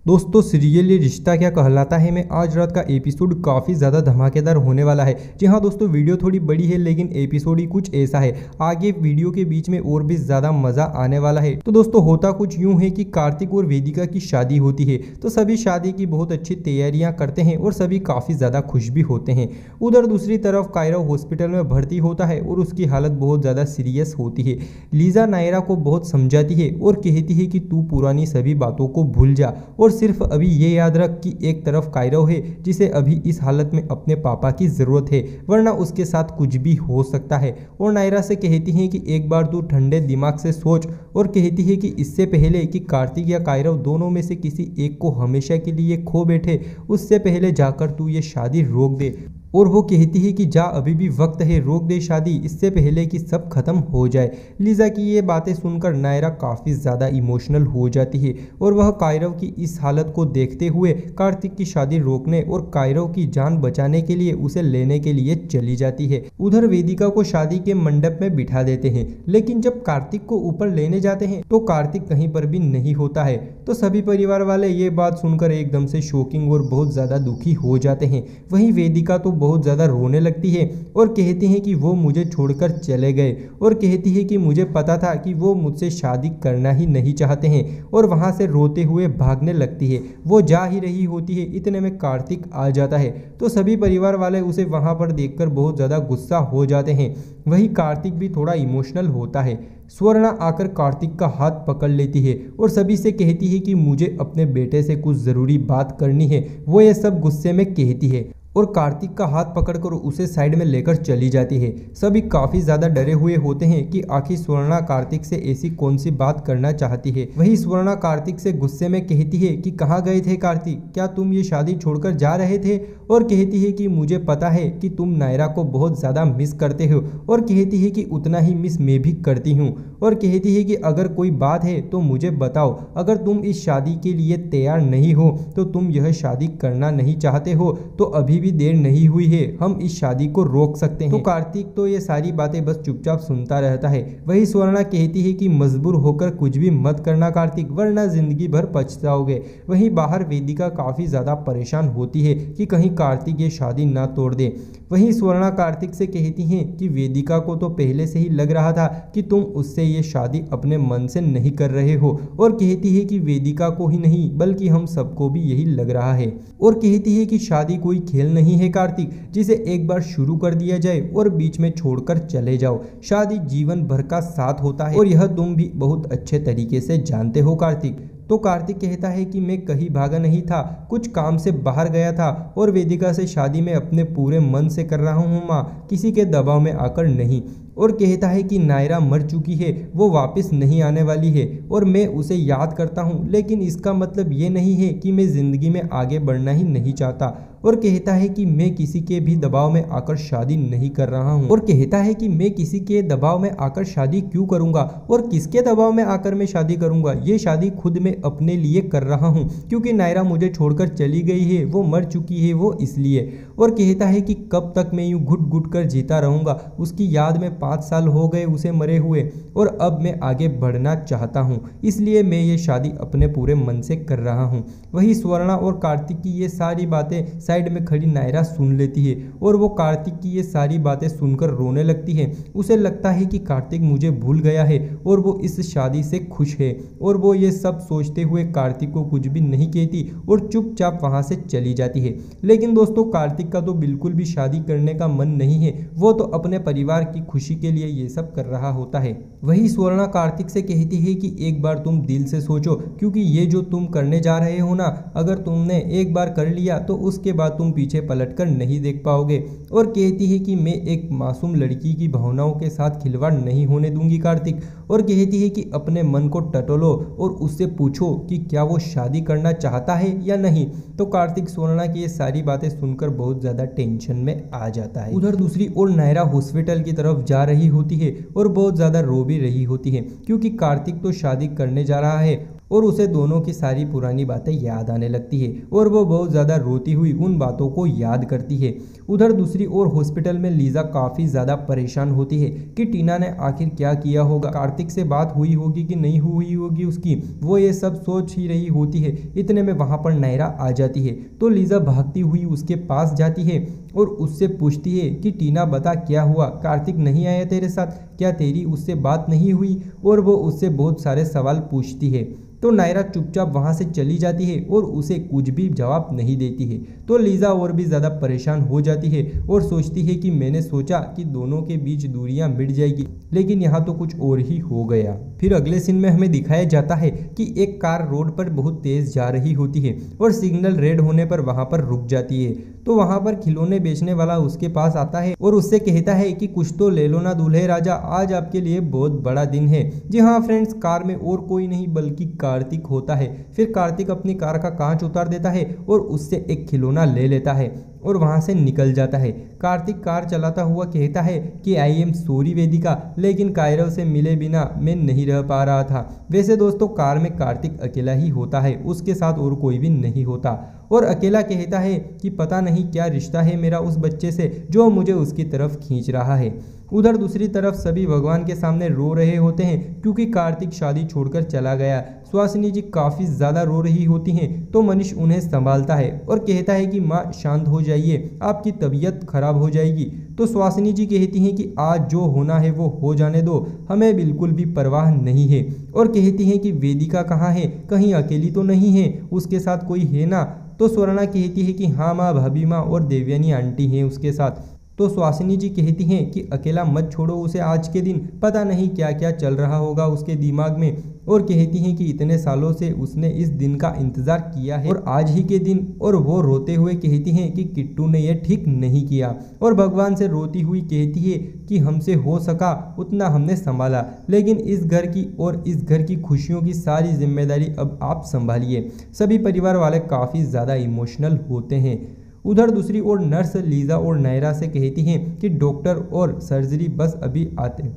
दोस्तों सीरियल ये रिश्ता क्या कहलाता है में आज रात का एपिसोड काफ़ी ज़्यादा धमाकेदार होने वाला है। जी हाँ दोस्तों, वीडियो थोड़ी बड़ी है लेकिन एपिसोड ही कुछ ऐसा है। आगे वीडियो के बीच में और भी ज़्यादा मज़ा आने वाला है। तो दोस्तों होता कुछ यूँ है कि कार्तिक और वेदिका की शादी होती है, तो सभी शादी की बहुत अच्छी तैयारियाँ करते हैं और सभी काफ़ी ज़्यादा खुश भी होते हैं। उधर दूसरी तरफ कायरव हॉस्पिटल में भर्ती होता है और उसकी हालत बहुत ज़्यादा सीरियस होती है। लीजा नायरा को बहुत समझाती है और कहती है कि तू पुरानी सभी बातों को भूल जा और सिर्फ अभी ये याद रख कि एक तरफ कायरव है जिसे अभी इस हालत में अपने पापा की ज़रूरत है, वरना उसके साथ कुछ भी हो सकता है। और नायरा से कहती है कि एक बार तू ठंडे दिमाग से सोच, और कहती है कि इससे पहले कि कार्तिक या कायरव दोनों में से किसी एक को हमेशा के लिए खो बैठे, उससे पहले जाकर तू ये शादी रोक दे। और वो कहती है कि जा अभी भी वक्त है, रोक दे शादी इससे पहले कि सब खत्म हो जाए। लीजा की ये बातें सुनकर नायरा काफ़ी ज़्यादा इमोशनल हो जाती है और वह कायरव की इस हालत को देखते हुए कार्तिक की शादी रोकने और कायरव की जान बचाने के लिए उसे लेने के लिए चली जाती है। उधर वेदिका को शादी के मंडप में बिठा देते हैं, लेकिन जब कार्तिक को ऊपर लेने जाते हैं तो कार्तिक कहीं पर भी नहीं होता है। तो सभी परिवार वाले ये बात सुनकर एकदम से शॉकिंग और बहुत ज़्यादा दुखी हो जाते हैं। वहीं वेदिका तो बहुत ज़्यादा रोने लगती है और कहती है कि वो मुझे छोड़कर चले गए, और कहती है कि मुझे पता था कि वो मुझसे शादी करना ही नहीं चाहते हैं, और वहाँ से रोते हुए भागने लगती है। वो जा ही रही होती है, इतने में कार्तिक आ जाता है। तो सभी परिवार वाले उसे वहाँ पर देखकर बहुत ज़्यादा गुस्सा हो जाते हैं। वहीं कार्तिक भी थोड़ा इमोशनल होता है। स्वर्णा आकर कार्तिक का हाथ पकड़ लेती है और सभी से कहती है कि मुझे अपने बेटे से कुछ ज़रूरी बात करनी है। वो ये सब गुस्से में कहती है और कार्तिक का हाथ पकड़कर उसे साइड में लेकर चली जाती है। सभी काफ़ी ज़्यादा डरे हुए होते हैं कि आखिर स्वर्णा कार्तिक से ऐसी कौन सी बात करना चाहती है। वही स्वर्णा कार्तिक से गुस्से में कहती है कि कहाँ गए थे कार्तिक, क्या तुम ये शादी छोड़कर जा रहे थे? और कहती है कि मुझे पता है कि तुम नायरा को बहुत ज़्यादा मिस करते हो, और कहती है कि उतना ही मिस मैं भी करती हूँ, और कहती है कि अगर कोई बात है तो मुझे बताओ, अगर तुम इस शादी के लिए तैयार नहीं हो तो तुम यह शादी करना नहीं चाहते हो तो अभी भी देर नहीं हुई है, हम इस शादी को रोक सकते हैं। तो कार्तिक तो ये सारी बातें बस चुपचाप सुनता रहता है। वही स्वर्णा कहती है कि मजबूर होकर कुछ भी मत करना कार्तिक, वरना जिंदगी भर पछताओगे। वहीं बाहर वेदिका काफ़ी ज़्यादा परेशान होती है कि कहीं कार्तिक ये शादी ना तोड़ दे। वहीं स्वर्णा कार्तिक से कहती हैं कि वेदिका को तो पहले से ही लग रहा था कि तुम उससे ये शादी अपने मन से नहीं कर रहे हो, और कहती है कि वेदिका को ही नहीं बल्कि हम सबको भी यही लग रहा है, और कहती है कि शादी कोई खेल नहीं है कार्तिक जिसे एक बार शुरू कर दिया जाए और बीच में छोड़कर चले जाओ। शादी जीवन भर का साथ होता है और यह तुम भी बहुत अच्छे तरीके से जानते हो कार्तिक। तो कार्तिक कहता है कि मैं कहीं भागा नहीं था, कुछ काम से बाहर गया था, और वेदिका से शादी में अपने पूरे मन से कर रहा हूँ माँ, किसी के दबाव में आकर नहीं। और कहता है कि नायरा मर चुकी है, वो वापस नहीं आने वाली है और मैं उसे याद करता हूँ, लेकिन इसका मतलब ये नहीं है कि मैं ज़िंदगी में आगे बढ़ना ही नहीं चाहता। और कहता है कि मैं किसी के भी दबाव में आकर शादी नहीं कर रहा हूँ, और कहता है कि मैं किसी के दबाव में आकर शादी क्यों करूँगा और किसके दबाव में आकर मैं शादी करूँगा। ये शादी खुद मैं अपने लिए कर रहा हूँ क्योंकि नायरा मुझे छोड़कर चली गई है, वो मर चुकी है वो इसलिए। और कहता है कि कब तक मैं यूँ घुट घुट कर जीता रहूँगा, उसकी याद में 5 साल हो गए उसे मरे हुए, और अब मैं आगे बढ़ना चाहता हूँ, इसलिए मैं ये शादी अपने पूरे मन से कर रहा हूँ। वही स्वर्णा और कार्तिक की ये सारी बातें साइड में खड़ी नायरा सुन लेती है और वो कार्तिक की ये सारी बातें सुनकर रोने लगती है। उसे लगता है कि कार्तिक मुझे भूल गया है और वो इस शादी से खुश है, और वो ये सब सोचते हुए कार्तिक को कुछ भी नहीं कहती और चुपचाप वहाँ से चली जाती है। लेकिन दोस्तों कार्तिक का तो बिल्कुल भी शादी करने का मन नहीं है, वो तो अपने परिवार की खुशी के लिए ये सब कर रहा होता है। वही स्वर्णा कार्तिक से कहती है कि एक बार तुम दिल से सोचो, क्योंकि ये जो तुम करने जा रहे हो ना, अगर तुमने एक बार कर लिया तो उसके बाद तुम पीछे पलटकर नहीं देख पाओगे। और कहती है कि मैं एक मासूम लड़की की भावनाओं के साथ खिलवाड़ नहीं होने दूंगी कार्तिक, और कहती है कि अपने मन को टटोलो और उससे पूछो कि क्या वो शादी करना चाहता है या नहीं। तो कार्तिक स्वर्णा की ये सारी बातें सुनकर बहुत ज़्यादा टेंशन में आ जाता है। उधर दूसरी ओर नायरा हॉस्पिटल की तरफ जा रही होती है और बहुत ज़्यादा रो भी रही होती है, क्योंकि कार्तिक तो शादी करने जा रहा है और उसे दोनों की सारी पुरानी बातें याद आने लगती है और वो बहुत ज़्यादा रोती हुई उन बातों को याद करती है। उधर दूसरी ओर हॉस्पिटल में लीजा काफ़ी ज़्यादा परेशान होती है कि टीना ने आखिर क्या किया होगा, कार्तिक से बात हुई होगी कि नहीं हुई होगी उसकी, वो ये सब सोच ही रही होती है। इतने में वहाँ पर नायरा आ जाती है तो लीजा भागती हुई उसके पास जाती है और उससे पूछती है कि टीना बता क्या हुआ, कार्तिक नहीं आया तेरे साथ, क्या तेरी उससे बात नहीं हुई? और वो उससे बहुत सारे सवाल पूछती है तो नायरा चुपचाप वहाँ से चली जाती है और उसे कुछ भी जवाब नहीं देती है। तो लीजा और भी ज़्यादा परेशान हो जाती है और सोचती है कि मैंने सोचा कि दोनों के बीच दूरियां मिट जाएगी, लेकिन यहाँ तो कुछ और ही हो गया। फिर अगले सीन में हमें दिखाया जाता है कि एक कार रोड पर बहुत तेज जा रही होती है और सिग्नल रेड होने पर वहाँ पर रुक जाती है। तो वहाँ पर खिलौने बेचने वाला उसके पास आता है और उससे कहता है कि कुछ तो ले लो ना दूल्हे राजा, आज आपके लिए बहुत बड़ा दिन है। जी हाँ फ्रेंड्स, कार में और कोई नहीं बल्कि कार्तिक होता है। फिर कार्तिक अपनी कार का कांच उतार देता है और उससे एक खिलौना ले लेता है और वहां से निकल जाता है। कार्तिक कार चलाता हुआ कहता है कि आई एम सॉरी वेदिका, लेकिन कायरव से मिले बिना मैं नहीं रह पा रहा था। वैसे दोस्तों कार में कार्तिक अकेला ही होता है, उसके साथ और कोई भी नहीं होता और अकेला कहता है कि पता नहीं क्या रिश्ता है मेरा उस बच्चे से जो मुझे उसकी तरफ खींच रहा है। उधर दूसरी तरफ सभी भगवान के सामने रो रहे होते हैं क्योंकि कार्तिक शादी छोड़कर चला गया। सुहासिनी जी काफ़ी ज़्यादा रो रही होती हैं तो मनीष उन्हें संभालता है और कहता है कि माँ शांत हो जाइए, आपकी तबीयत खराब हो जाएगी। तो सुहासिनी जी कहती हैं कि आज जो होना है वो हो जाने दो, हमें बिल्कुल भी परवाह नहीं है। और कहती हैं कि वेदिका कहाँ है, कहीं अकेली तो नहीं है, उसके साथ कोई है ना? तो स्वर्णा कहती है कि हाँ माँ, भाभी माँ और देवयानी आंटी हैं उसके साथ। तो सुहासिनी जी कहती हैं कि अकेला मत छोड़ो उसे आज के दिन, पता नहीं क्या क्या चल रहा होगा उसके दिमाग में। और कहती हैं कि इतने सालों से उसने इस दिन का इंतजार किया है और आज ही के दिन। और वो रोते हुए कहती हैं कि किट्टू ने यह ठीक नहीं किया और भगवान से रोती हुई कहती है कि हमसे हो सका उतना हमने संभाला, लेकिन इस घर की और इस घर की खुशियों की सारी जिम्मेदारी अब आप संभालिए। सभी परिवार वाले काफ़ी ज़्यादा इमोशनल होते हैं। उधर दूसरी ओर नर्स लीजा और नायरा से कहती हैं कि डॉक्टर और सर्जरी बस अभी आते हैं।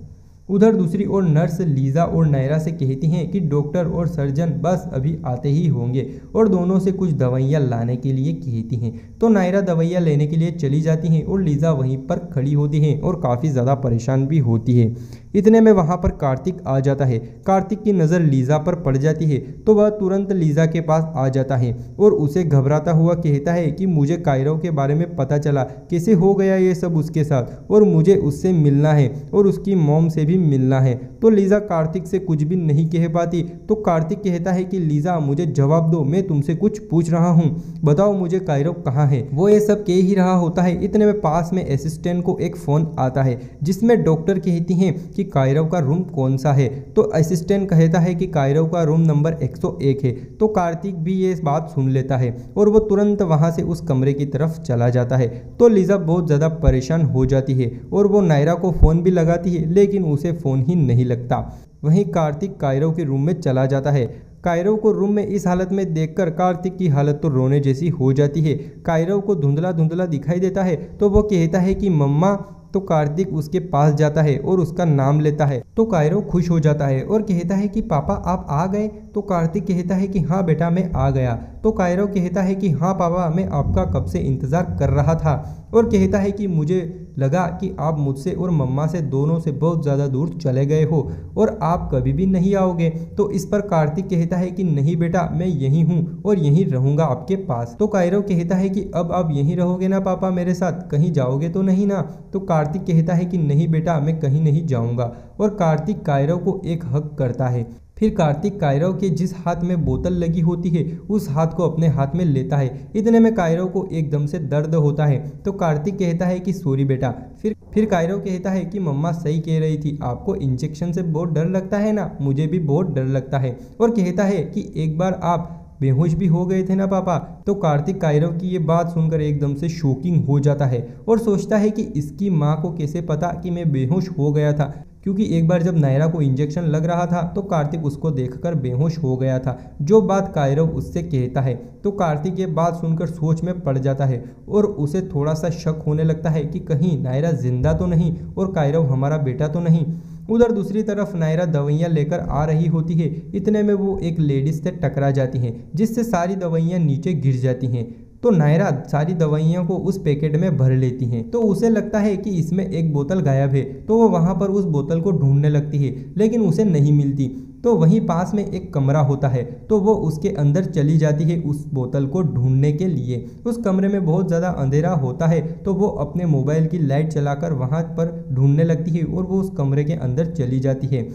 उधर दूसरी ओर नर्स लीजा और नायरा से कहती हैं कि डॉक्टर और सर्जन बस अभी आते ही होंगे और दोनों से कुछ दवाइयाँ लाने के लिए कहती हैं। तो नायरा दवाइयाँ लेने के लिए चली जाती हैं और लीजा वहीं पर खड़ी होती हैं और काफ़ी ज़्यादा परेशान भी होती है। इतने में वहाँ पर कार्तिक आ जाता है। कार्तिक की नज़र लीजा पर पड़ जाती है तो वह तुरंत लीजा के पास आ जाता है और उसे घबराता हुआ कहता है कि मुझे कायरव के बारे में पता चला, कैसे हो गया ये सब उसके साथ, और मुझे उससे मिलना है और उसकी मॉम से भी मिलना है। तो लीजा कार्तिक से कुछ भी नहीं कह पाती। तो कार्तिक कहता है कि लीजा मुझे जवाब दो, मैं तुमसे कुछ पूछ रहा हूँ, बताओ मुझे कायरव कहाँ है। वो ये सब कह ही रहा होता है। इतने में पास में असिस्टेंट को एक फ़ोन आता है जिसमें डॉक्टर कहती हैं कि कायरव का रूम कौन सा है। तो असिस्टेंट कहता है कि कायरव का रूम नंबर 101 है। तो कार्तिक भी ये बात सुन लेता है और वो तुरंत वहाँ से उस कमरे की तरफ चला जाता है। तो लीजा बहुत ज़्यादा परेशान हो जाती है और वो नायरा को फ़ोन भी लगाती है, लेकिन उसे फ़ोन ही नहीं लगता। वहीं कार्तिक कायरव के रूम में चला जाता है। कायरव को रूम में इस हालत में देखकर कार्तिक की हालत तो रोने जैसी हो जाती है। कायरव को धुंधला धुंधला दिखाई देता है तो वो कहता है कि मम्मा। तो कार्तिक उसके पास जाता है और उसका नाम लेता है। तो कायरव खुश हो जाता है और कहता है कि पापा आप आ गए। तो कार्तिक कहता है कि हाँ बेटा मैं आ गया। तो कायरव कहता है कि हाँ पापा, मैं आपका कब से इंतज़ार कर रहा था। और कहता है कि मुझे लगा कि आप मुझसे और मम्मा से दोनों से बहुत ज़्यादा दूर चले गए हो और आप कभी भी नहीं आओगे। तो इस पर कार्तिक कहता है कि नहीं बेटा, मैं यहीं हूँ और यहीं रहूँगा आपके पास। तो कायरव कहता है कि अब आप यहीं रहोगे ना पापा मेरे साथ, कहीं जाओगे तो नहीं ना। तो कार्तिक कहता है कि नहीं बेटा, मैं कहीं नहीं जाऊँगा। और कार्तिक कायरव को एक हक करता है। फिर कार्तिक कायरव के जिस हाथ में बोतल लगी होती है उस हाथ को अपने हाथ में लेता है। इतने में कायरव को एकदम से दर्द होता है। तो कार्तिक कहता है कि सॉरी बेटा। फिर कायरव कहता है कि मम्मा सही कह रही थी, आपको इंजेक्शन से बहुत डर लगता है ना, मुझे भी बहुत डर लगता है। और कहता है कि एक बार आप बेहोश भी हो गए थे ना पापा। तो कार्तिक कायरव की ये बात सुनकर एकदम से शॉकिंग हो जाता है और सोचता है कि इसकी माँ को कैसे पता कि मैं बेहोश हो गया था, क्योंकि एक बार जब नायरा को इंजेक्शन लग रहा था तो कार्तिक उसको देखकर बेहोश हो गया था, जो बात कायरव उससे कहता है। तो कार्तिक ये बात सुनकर सोच में पड़ जाता है और उसे थोड़ा सा शक होने लगता है कि कहीं नायरा जिंदा तो नहीं और कायरव हमारा बेटा तो नहीं। उधर दूसरी तरफ नायरा दवाइयाँ लेकर आ रही होती है। इतने में वो एक लेडीज से टकरा जाती हैं, जिससे सारी दवाइयाँ नीचे गिर जाती हैं। तो नायरा सारी दवाइयों को उस पैकेट में भर लेती हैं। तो उसे लगता है कि इसमें एक बोतल गायब है, तो वो वहाँ पर उस बोतल को ढूंढने लगती है, लेकिन उसे नहीं मिलती। तो वहीं पास में एक कमरा होता है, तो वो उसके अंदर चली जाती है उस बोतल को ढूंढने के लिए। उस कमरे में बहुत ज़्यादा अंधेरा होता है, तो वो अपने मोबाइल की लाइट चलाकर वहाँ पर ढूंढने लगती है और वो उस कमरे के अंदर चली जाती है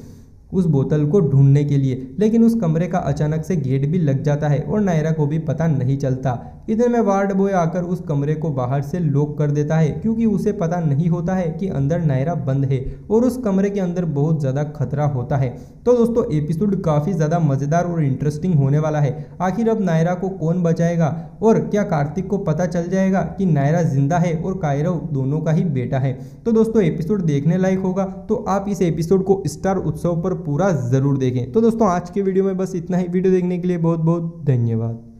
उस बोतल को ढूंढने के लिए। लेकिन उस कमरे का अचानक से गेट भी लग जाता है और नायरा को भी पता नहीं चलता। इधर में वार्ड बॉय आकर उस कमरे को बाहर से लॉक कर देता है, क्योंकि उसे पता नहीं होता है कि अंदर नायरा बंद है और उस कमरे के अंदर बहुत ज़्यादा खतरा होता है। तो दोस्तों एपिसोड काफ़ी ज़्यादा मज़ेदार और इंटरेस्टिंग होने वाला है। आखिर अब नायरा को कौन बचाएगा, और क्या कार्तिक को पता चल जाएगा कि नायरा जिंदा है और कायरव दोनों का ही बेटा है। तो दोस्तों एपिसोड देखने लायक होगा, तो आप इस एपिसोड को स्टार उत्सव पर पूरा ज़रूर देखें। तो दोस्तों आज के वीडियो में बस इतना ही। वीडियो देखने के लिए बहुत बहुत धन्यवाद।